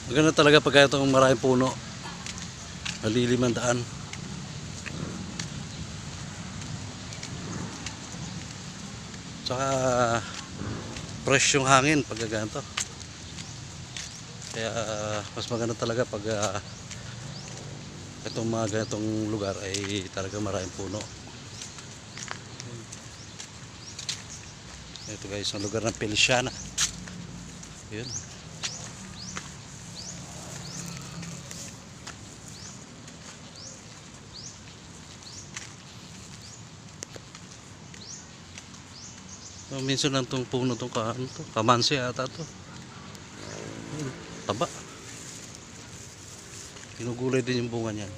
Maganda talaga pag itong maraming puno. Malilim ang daan. Tsaka fresh yung hangin pag ganito. Kaya mas maganda talaga pag itong mga ganitong lugar ay talaga maraming puno. Ito guys, ang lugar ng Feliciana. Yun. Minsan lang itong puno itong kamansi ata ito. Taba. Pinugulay din yung bunga niyan.